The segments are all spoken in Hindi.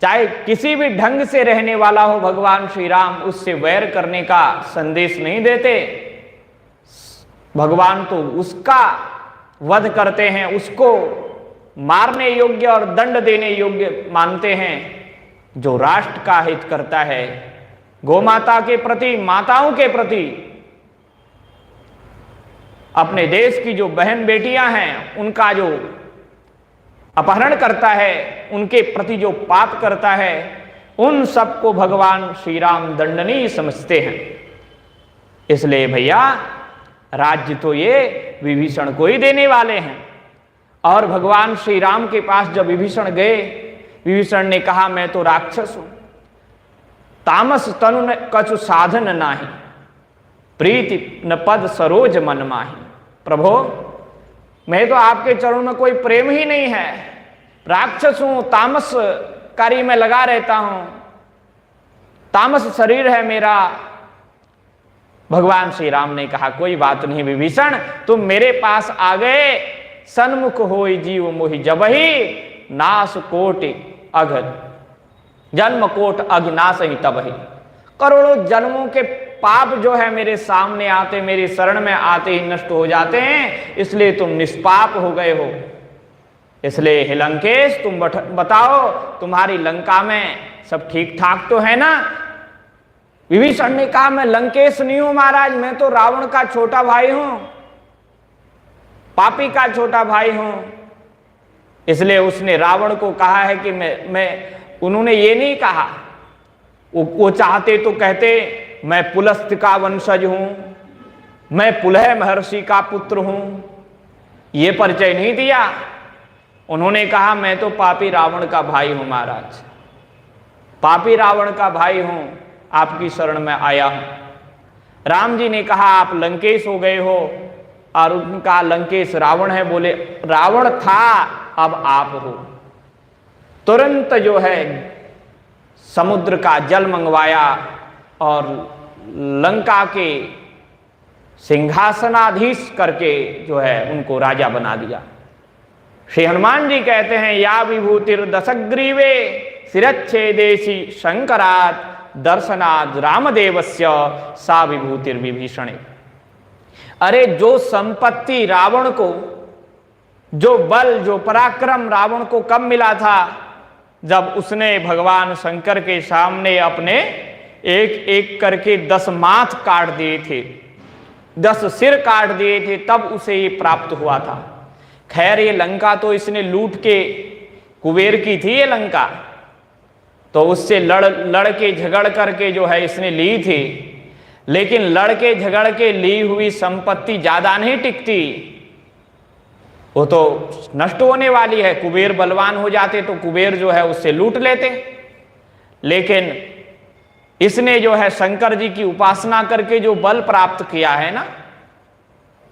चाहे किसी भी ढंग से रहने वाला हो, भगवान श्री राम उससे वैर करने का संदेश नहीं देते। भगवान तो उसका वध करते हैं, उसको मारने योग्य और दंड देने योग्य मानते हैं जो राष्ट्र का हित करता है, गोमाता के प्रति, माताओं के प्रति, अपने देश की जो बहन बेटियां हैं उनका जो अपहरण करता है, उनके प्रति जो पाप करता है, उन सबको भगवान श्री राम दंडनीय समझते हैं। इसलिए भैया राज्य तो ये विभीषण को ही देने वाले हैं। और भगवान श्री राम के पास जब विभीषण गए, विभीषण ने कहा मैं तो राक्षस हूं, तामस तनु न कछु साधन नाही, प्रीति न पद सरोज मन माही। प्रभो मैं तो आपके चरणों में कोई प्रेम ही नहीं है, राक्षस हूं, तामस कार्य में लगा रहता हूं, तामस शरीर है मेरा। भगवान श्री राम ने कहा कोई बात नहीं विभीषण, तुम मेरे पास आ गए, सन्मुख होई जीव मोहि जबहि, नास कोटि अघ जन्म कोट अघिनाश ही तबहि। करोड़ों जन्मों के पाप जो है मेरे सामने आते, मेरी शरण में आते ही नष्ट हो जाते हैं, इसलिए तुम निष्पाप हो गए हो। इसलिए हे लंकेश तुम बताओ तुम्हारी लंका में सब ठीक ठाक तो है ना। विभीषण ने कहा मैं लंकेश नहीं हूं महाराज, मैं तो रावण का छोटा भाई हूं, पापी का छोटा भाई हूं। इसलिए उसने रावण को कहा है कि मैं उन्होंने ये नहीं कहा, वो चाहते तो कहते मैं पुलस्त्य का वंशज हूं, मैं पुलह महर्षि का पुत्र हूं, ये परिचय नहीं दिया। उन्होंने कहा मैं तो पापी रावण का भाई हूं महाराज, पापी रावण का भाई हूं, आपकी शरण में आया हूं। राम जी ने कहा आप लंकेश हो गए हो, और उनका लंकेश रावण है, बोले रावण था अब आप हो। तुरंत जो है समुद्र का जल मंगवाया और लंका के सिंहासनाधीश करके जो है उनको राजा बना दिया। श्री हनुमान जी कहते हैं या विभूतिर दशग्रीवे शिरच्छेदेशी शंकरात् दर्शनाद रामदेवस्य सा विभूतिर विभीषणे। अरे जो संपत्ति रावण को, जो बल, जो पराक्रम रावण को कब मिला था, जब उसने भगवान शंकर के सामने अपने एक एक करके 10 माथ काट दिए थे, 10 सिर काट दिए थे, तब उसे ये प्राप्त हुआ था। खैर ये लंका तो इसने लूट के, कुबेर की थी ये लंका, तो उससे लड़ के झगड़ करके जो है इसने ली थी, लेकिन लड़के झगड़ के ली हुई संपत्ति ज्यादा नहीं टिकती, वो तो नष्ट होने वाली है। कुबेर बलवान हो जाते तो कुबेर जो है उससे लूट लेते, लेकिन इसने जो है शंकर जी की उपासना करके जो बल प्राप्त किया है ना,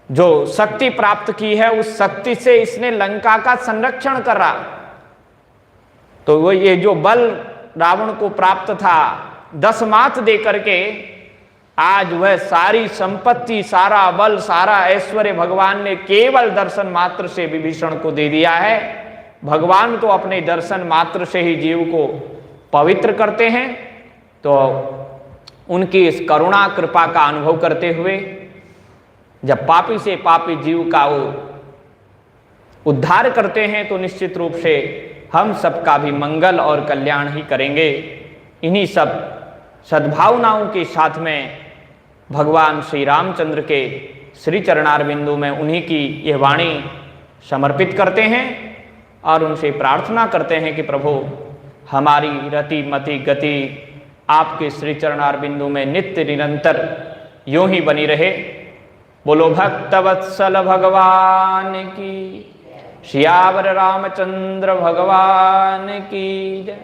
जो शक्ति प्राप्त की है, उस शक्ति से इसने लंका का संरक्षण करा। तो वो ये जो बल रावण को प्राप्त था 10 माथ दे करके, आज वह सारी संपत्ति, सारा बल, सारा ऐश्वर्य भगवान ने केवल दर्शन मात्र से विभीषण को दे दिया है। भगवान तो अपने दर्शन मात्र से ही जीव को पवित्र करते हैं। तो उनकी इस करुणा कृपा का अनुभव करते हुए जब पापी से पापी जीव का वो उद्धार करते हैं, तो निश्चित रूप से हम सबका भी मंगल और कल्याण ही करेंगे। इन्हीं सब सद्भावनाओं के साथ में भगवान श्री रामचंद्र के श्री चरणार बिंदु में उन्हीं की यह वाणी समर्पित करते हैं और उनसे प्रार्थना करते हैं कि प्रभु हमारी रति मति गति आपके श्री चरणार बिंदु में नित्य निरंतर यूं ही बनी रहे। बोलो भक्तवत्सल भगवान की, सियावर रामचंद्र भगवान की जय,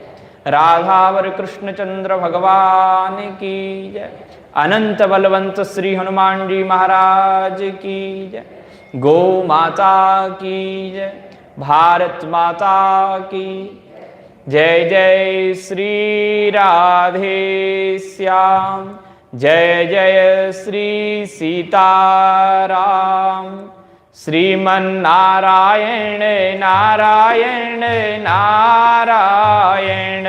राधावर कृष्णचंद्र भगवान की जय, अनंत बलवंत श्री हनुमान जी महाराज की जय, गौ माता की जय, भारत माता की जय। जय श्री राधे श्याम, जय जय श्री सीताराम। श्रीमन्नारायण नारायण नारायण।